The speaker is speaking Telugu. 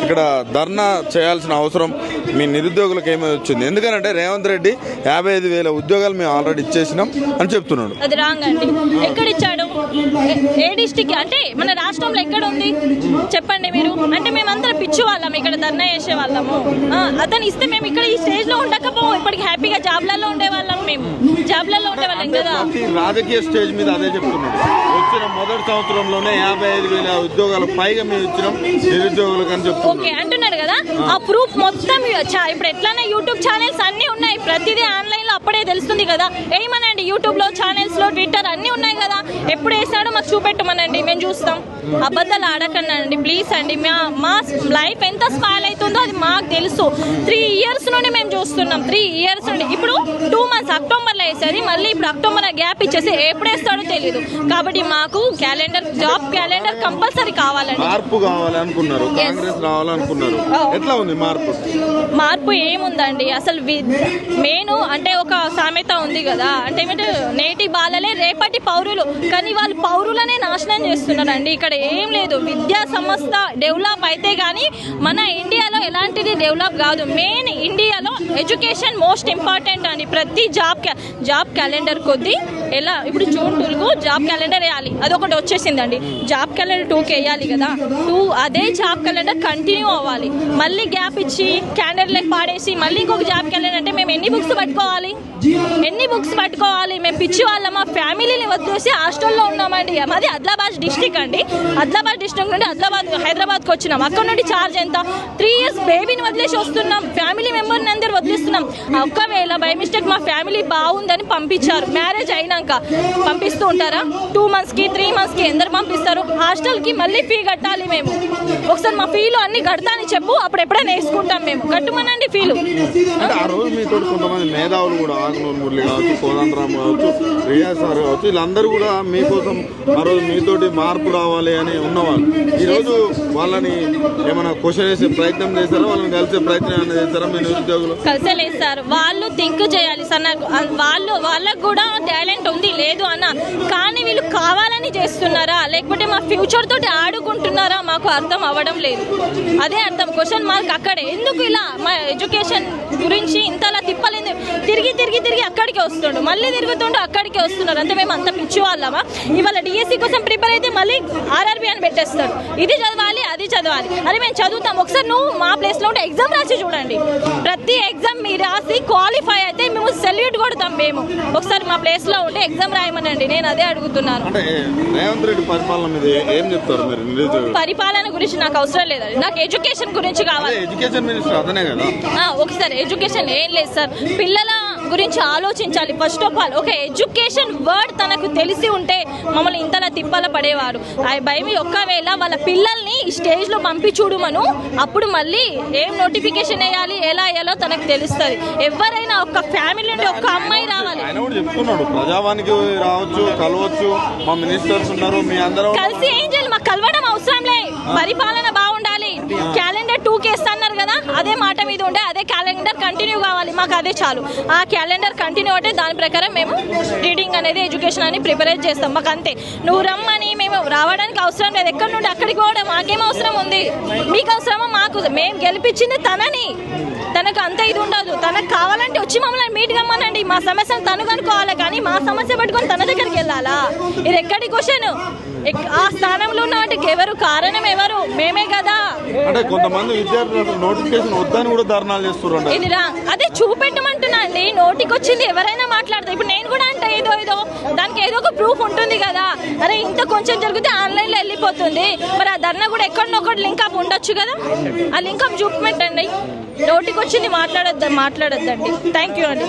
ఇక్కడ ధర్నా చేయాల్సిన అవసరం మీ నిరుద్యోగులకు ఏమీ వచ్చింది? ఎందుకంటే రేవంత్ రెడ్డి 55,000 ఉద్యోగాలు మేము ఆల్రెడీ ఇచ్చేసినాం అని చెప్తున్నాడు. అది రాంగ్ అండి. ఎక్కడ ఇచ్చాడు? ఏ డిస్టిక్ అంటే మన రాష్ట్రంలో ఎక్కడ ఉంది చెప్పండి మీరు? అంటే మేమందరం పిచ్చి వాళ్ళం, ఇక్కడ ధర్నా చేసే వాళ్ళము. అతను ఇస్తే మేము ఇక్కడ ఈ స్టేజ్ లో ఉండకపో ఇప్పటికి హ్యాపీగా జాబ్లలో ఉండేవాళ్ళం, మేము జాబ్లలో ఉండేవాళ్ళం కదా. రాజకీయ స్టేజ్ మీద అదే చెప్తున్నాడు. వచ్చిన మొదటి సంవత్సరంలోనే 55,000 ఉద్యోగాలు పైగా మేము ఇచ్చినాం నిరుద్యోగులకు అని చెప్తున్నాం. ఓకే అంటున్నాడు కదా, ఆ ప్రూఫ్ మొత్తం ఇప్పుడు ఎట్లానే యూట్యూబ్ ఛానల్స్ అన్ని ఉన్నాయి, ప్రతిదీ ఆన్లైన్ లో అప్పుడే తెలుస్తుంది కదా. ఏమనండి యూట్యూబ్ లో, ఛానల్స్ లో, ట్విట్టర్ అన్ని ఉన్నాయి కదా. ఎప్పుడు వేసాడో మాకు చూపెట్టమనండి, మేము చూస్తాం. అబద్ధాలు ఆడకనండి ప్లీజ్ అండి. మా లైఫ్ ఎంత స్పాయిల్ అవుతుందో అది మాకు తెలుసు. 3 years నుండి మేము చూస్తున్నాం, 3 years నుండి. ఇప్పుడు 2 months అక్టోబర్లో వేసేది, మళ్ళీ ఇప్పుడు అక్టోబర్ గ్యాప్ ఇచ్చేసి ఎప్పుడు వేస్తాడో తెలియదు. కాబట్టి మాకు క్యాలెండర్, జాబ్ క్యాలెండర్ కంపల్సరీ కావాలండి. మార్పు కావాలనుకున్నారు, కాంగ్రెస్ రావాలనుకున్నారు. ఎట్లా ఉంది మార్పు? మార్పు ఏముందండి అసలు? మెయిన్ అంటే ఒక సామెత ఉంది కదా, అంటే ఏమంటే నేటి బాలలే రేపటి పౌరులు, కానీ వాళ్ళు పౌరులనే నాశనం చేస్తున్నారండి. ఇక్కడ ఏం లేదు. విద్యా సంస్థ డెవలప్ అయితే కానీ మన ఇండియాలో ఎలాంటిది డెవలప్ కాదు. మెయిన్ ఇండియాలో ఎడ్యుకేషన్ మోస్ట్ ఇంపార్టెంట్ అండి. ప్రతి జాబ్ క్యాలెండర్ కొద్దీ ఎలా ఇప్పుడు జూన్ 2కు జాబ్ క్యాలెండర్ వేయాలి, అదొకటి వచ్చేసిందండి. జాబ్ క్యాలెండర్ 2కి వేయాలి కదా, అదే జాబ్ క్యాలెండర్ కంటిన్యూ అవ్వాలి. మళ్ళీ గ్యాప్ ఇచ్చి క్యాలెండర్లకు పాడేసి మళ్ళీ ఇంకొక జాబ్ క్యాలెండర్ అంటే మేము ఎన్ని బుక్స్ పట్టుకోవాలి? మేము పిచ్చి వాళ్ళ మా ఫ్యామిలీని వదిలేసి హాస్టల్లో ఉన్నామండి. మాది ఆదిలాబాద్ డిస్టిక్ అండి. ఆదిలాబాద్ డిస్టిక్ నుండి హైదరాబాద్కి వచ్చినాం. అక్కడ నుండి ఛార్జ్ ఎంత? 3 years బేబీని వదిలేసి వస్తున్నాం, ఫ్యామిలీ మెంబర్ని అందరు వదిలేస్తున్నాం. ఒక్కవేళ బై మిస్టేక్ మా ఫ్యామిలీ బాగుందని పంపించారు, మ్యారేజ్ అయినాక పంపిస్తూ ఉంటారా? 2 monthsకి 3 monthsకి ఎందరు పంపిస్తారు? హాస్టల్కి మళ్ళీ ఫీ కట్టాలి మేము. ఒకసారి మా ఫీలు అన్ని కడతాని చెప్పు, అప్పుడు ఎప్పుడైనా వేసుకుంటాం మేము. కట్టుమనండి ఫీలు. ఆ రోజు మీతో కొంతమంది మేధావులు కూడా, ఆగ్నూర్ మురళి కావచ్చు, కోదండరామ్ కావచ్చు, రియాజ్ సార్ కావచ్చు, వీళ్ళందరూ కూడా మీకోసం ఆ రోజు మీతోటి మార్పు రావాలి అని ఉన్నవాళ్ళు. ఈరోజు వాళ్ళని ఏమైనా క్వశ్చన్ వేసే ప్రయత్నం చేస్తారా? వాళ్ళని కలిసే ప్రయత్నం ఏమైనా చేస్తారా మీ నిరుద్యోగులు? కలిసలేదు సార్, వాళ్ళు థింక్ చేయాలి సార్. నాకు వాళ్ళకు కూడా టాలెంట్ ఉంది లేదు అన్న, కానీ వీళ్ళు కావాలని చేస్తున్నారా లేకపోతే మా ఫ్యూచర్ తోటి ఆడుకుంటున్నారా మాకు అర్థం అవ్వడం లేదు. అదే అర్థం, క్వశ్చన్ మార్క్ అక్కడే. ఎందుకు ఇలా మా ఎడ్యుకేషన్ గురించి ఇంతలా తిప్పలేదు? తిరిగి అక్కడికే వస్తుండు, మళ్ళీ తిరుగుతుండు అక్కడికే వస్తున్నారు. అంటే మేము అంత పిచ్చి వాళ్ళమా? ఇవాళ డిఎస్సి కోసం ప్రిపేర్ అయితే మళ్ళీ ఆర్ఆర్బి అని పెట్టేస్తాడు. ఇది చదవాలి, అది చదవాలి. అది మేము చదువుతాం. ఒకసారి నువ్వు మా ప్లేస్లో ఉంటే ఎగ్జామ్ రాసి చూడండి. ప్రతి ఎగ్జామ్ మీరు రాసి క్వాలిఫై అయితే మేము సెల్యూట్ కొడతాం. మేము ఒకసారి మా ప్లేస్లో ఉంటే ఎగ్జామ్ రాయమనండి. నేను అదే అడుగుతున్నాను. రేవంత్ రెడ్డి పరిపాలన మీద ఏం చెప్తారు మీరు? పరిపాలన గురించి నాకు అవసరం లేదండి, నాకు ఎడ్యుకేషన్ గురించి కావాలి. ఎడ్యుకేషన్ మినిస్టర్ అతనే కదా. ఒకసారి ఎడ్యుకేషన్ ఏం లేదు సార్, పిల్లల గురించి ఆలోచించాలి ఫస్ట్ ఆఫ్ ఆల్. ఒక ఎడ్యుకేషన్ వర్డ్ తనకు తెలిసి ఉంటే మమ్మల్ని ఇంతలా తిప్పాల పడేవారు. భయం ఒక్కవేళ వాళ్ళ పిల్లల్ని ఈ స్టేజ్ లో పంపి చూడమను, అప్పుడు మళ్ళీ ఏం నోటిఫికేషన్ వేయాలి, ఎలా వేయాలో తనకు తెలుస్తుంది. ఎవరైనా ఒక ఫ్యామిలీ నుండి ఒక అమ్మాయి రావాలి. ఆయన కూడా చెప్తున్నాడు ప్రజావానికి రావచ్చు, కలవచ్చు, మా మినిస్టర్స్ ఉన్నారు, మీ అందరూ కలిసి ఏం చేయాలి? మాకు కలవడం అవసరం లే, పరిపాలన బాగుండాలి. క్యాలెండర్ 2కి వేస్తున్నారు కదా, అదే మాట మీద ఉండే అదే క్యాలెండర్ కంటిన్యూ కావాలి. మాకు అదే చాలు. ఆ క్యాలెండర్ కంటిన్యూ అంటే దాని ప్రకారం మేము రీడింగ్ అనేది, ఎడ్యుకేషన్ అని ప్రిపేర్ చేస్తాం. మాకు అంతే. నువ్వు రమ్మని మేము రావడానికి అవసరం లేదు. ఎక్కడి నుండి అక్కడికి పోవడం మాకేం అవసరం ఉంది? మీకు అవసరమా? మాకు మేము గెలిపించింది తనని, తనకు అంత ఇది ఉండదు. తనకు కావాలంటే వచ్చి మమ్మల్ని మీట్ కమ్మనండి, మా సమస్యను తను కనుక్కోవాలి. కానీ మా సమస్య పట్టుకొని తన దగ్గరికి వెళ్ళాలా? ఇది ఎక్కడి క్వశ్చన్? ఆ స్థానంలో ఉన్న వాటికి ఎవరు కారణం? ఎవరు? మేమే కదా. అంటే కొంతమంది విద్యార్థులు నోటిఫికేషన్ వద్దని కూడా ధర్నాలు చేస్తున్నారు. ఇది అదే చూపెట్టమంటున్నా అండి. నోటికి వచ్చింది ఎవరైనా మాట్లాడతారు. ఇప్పుడు నేను కూడా అంటే ఏదో దానికి ఏదో ఒక ప్రూఫ్ ఉంటుంది కదా. అరే ఇంత కొంచెం జరిగితే ఆన్లైన్లో వెళ్ళిపోతుంది, మరి ఆ ధర్నా కూడా ఎక్కడనొక్కటి లింక్ అప్ ఉండొచ్చు కదా. ఆ లింక్ అప్ చూపెట్టండి. నోటికి వచ్చింది మాట్లాడొద్దండి. థ్యాంక్ యూ అండి.